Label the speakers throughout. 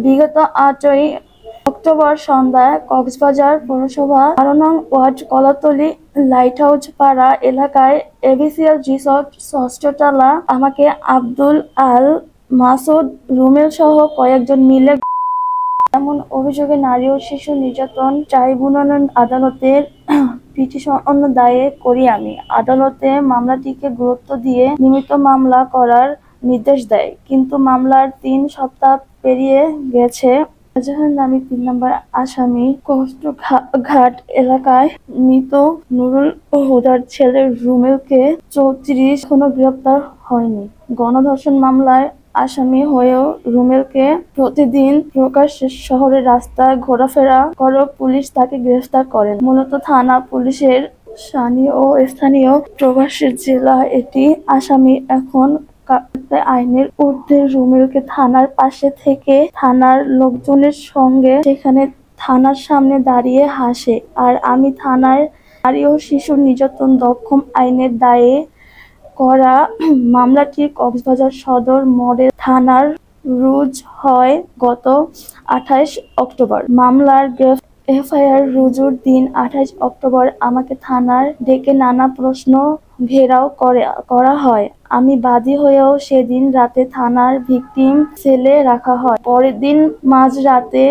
Speaker 1: বিগত 8ই অক্টোবর সন্ধ্যায় কক্সবাজার পৌরসভা 12 নং ওয়ার্ড কলাতলী লাইট হাউস পাড়া এলাকায় এবিসিএল রিসোর্ট 6ষ্ঠ তলা আমাকে আব্দুল আল মাসুদ রুমেল সহ কয়েকজন মিলে এমন অভিযোগে নারী ও শিশু নির্যাতন ট্রাইব্যুনাল আদালতের পিটিশন দায়ের করি আমি। আদালতে মামলাটিকে গুরুত্ব দিয়ে নিয়মিত মামলা করার নির্দেশ দেয়, কিন্তু মামলার 3 সপ্তাহ পেরিয়ে গেছে। শাহজাহান নামে 3 নম্বর আসামি কষ্টঘাট এলাকায় মৃত নুরুল হুদার ছেলে রুমেলকে 34 এখনো গ্রেপ্তার হয়নি। গণধর্ষণ মামলায় আসামি হয়েও রুমেলকে প্রতিদিন প্রকাশ্যে শহরের রাস্তায় ঘোরাফেরা করে পুলিশ তাকে গ্রেফতার করেন। মূলত থানা পুলিশের স্থানীয় প্রবাসী জেলা এটি আসামি এখন আইনের ঊর্ধ্বে। রুমেলকে থানার পাশে থেকে থানার লোকজনের সঙ্গে সেখানে থানার সামনে দাঁড়িয়ে হাসে। আর আমি থানায় নারী ও শিশু নির্যাতন দমন আইনের দায়ে করা মামলাটি কক্সবাজার সদর মডেল থানার রুজু হয় গত 28 অক্টোবর। মামলার এফআইআর রুজুর দিন 28 অক্টোবর আমাকে থানায় ডেকে নানা প্রশ্ন ঘেরাও করা হয়। আমি বাদী হয়েও সেদিন রাতে থানার ভিকটিম সেলে রাখা হয়। পরের দিন মাঝরাতে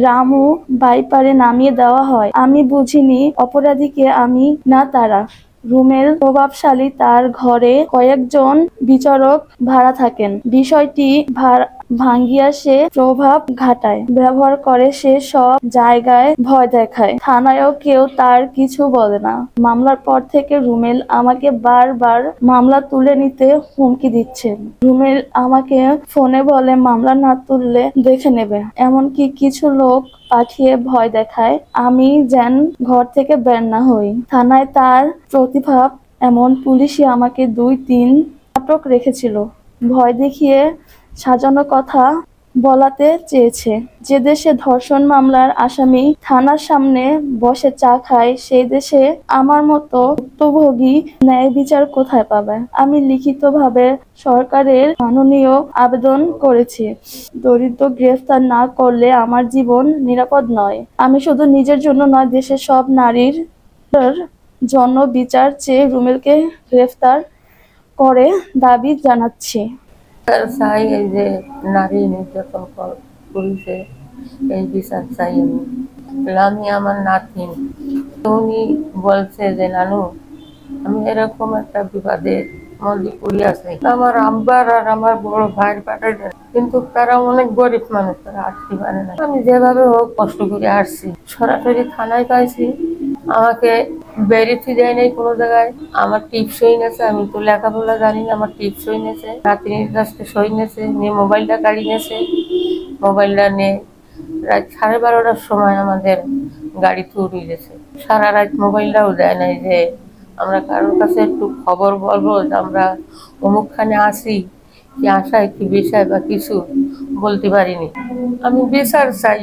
Speaker 1: রামু বাইপারে নামিয়ে দেওয়া হয়। আমি বুঝিনি অপরাধীকে আমি না তারা। রুমেল প্রভাবশালী, তার ঘরে কয়েকজন বিচারক ভাড়া থাকেন। বিষয়টি ভাঙ্গিয়া সে প্রভাব খাটায়, ব্যবহার করে, সে সব জায়গায় ভয় দেখায়। থানায়ও কেউ তার কিছু বলে না। মামলার পর থেকে রুমেল আমাকে বারবার মামলা তুলে নিতে হুমকি দিচ্ছেন। রুমেল আমাকে ফোনে বলে মামলা না তুললে দেখে নেবে, এমনকি কিছু লোক পাঠিয়ে ভয় দেখায় আমি যেন ঘর থেকে বের না হই। থানায় তার প্রতিভাব এমন, পুলিশই আমাকে 2-3 আটক রেখেছিল। ভয় দেখিয়ে সাজানো কথা বলাতে চেয়েছে। যে দেশে ধর্ষণ মামলার আসামি থানার সামনে বসে চা খায়, সেই দেশে আমার মতো ভুক্তভোগী ন্যায় বিচার কোথায় পাবে? আমি লিখিতভাবে সরকারের মাননীয় আবেদন করেছি, দরিদ্র গ্রেফতার না করলে আমার জীবন নিরাপদ নয়। আমি শুধু নিজের জন্য নয়, দেশের সব নারীর জন্য বিচার চেয়ে রুমেলকে গ্রেফতার করে দাবি জানাচ্ছি।
Speaker 2: চাই এই যে নারী নির্যাতন পুলিশে এই বিচার চাই আমি আমার নাতিন। উনি বলছে যে নানু আমি এরকম একটা বিবাদের মধ্যে পড়ে আছি, আমার আব্বার আর আমার বড় ভাইয়ের পাঠাতে, কিন্তু তারা অনেক গরিব মানুষ, তারা আসতে পারে না। আমি যেভাবে হোক কষ্ট করে আসছি, সরাসরি থানায় পাইছি, আমাকে বেরিয়ে দেয় নাই কোনো জায়গায়। আমার টিপস হয়ে গেছে, আমি তো লেখাপড়া জানি না, আমার টিপস হয়ে গেছে, নাতিনির কাছ থেকে সই নিয়েছে, নিয়ে মোবাইলটা কাড়ি নিয়েছে। মোবাইলটা নিয়ে রাত 12:30টার সময় আমাদের গাড়ি চুরি গেছে। সারা রাত মোবাইলটাও দেয় নাই যে আমরা কারোর কাছে একটু খবর বলবো যে আমরা অমুকখানে আসি, কি আশায় কি বিষয় বা কিছু বলতে পারিনি। আমি বিচার চাই,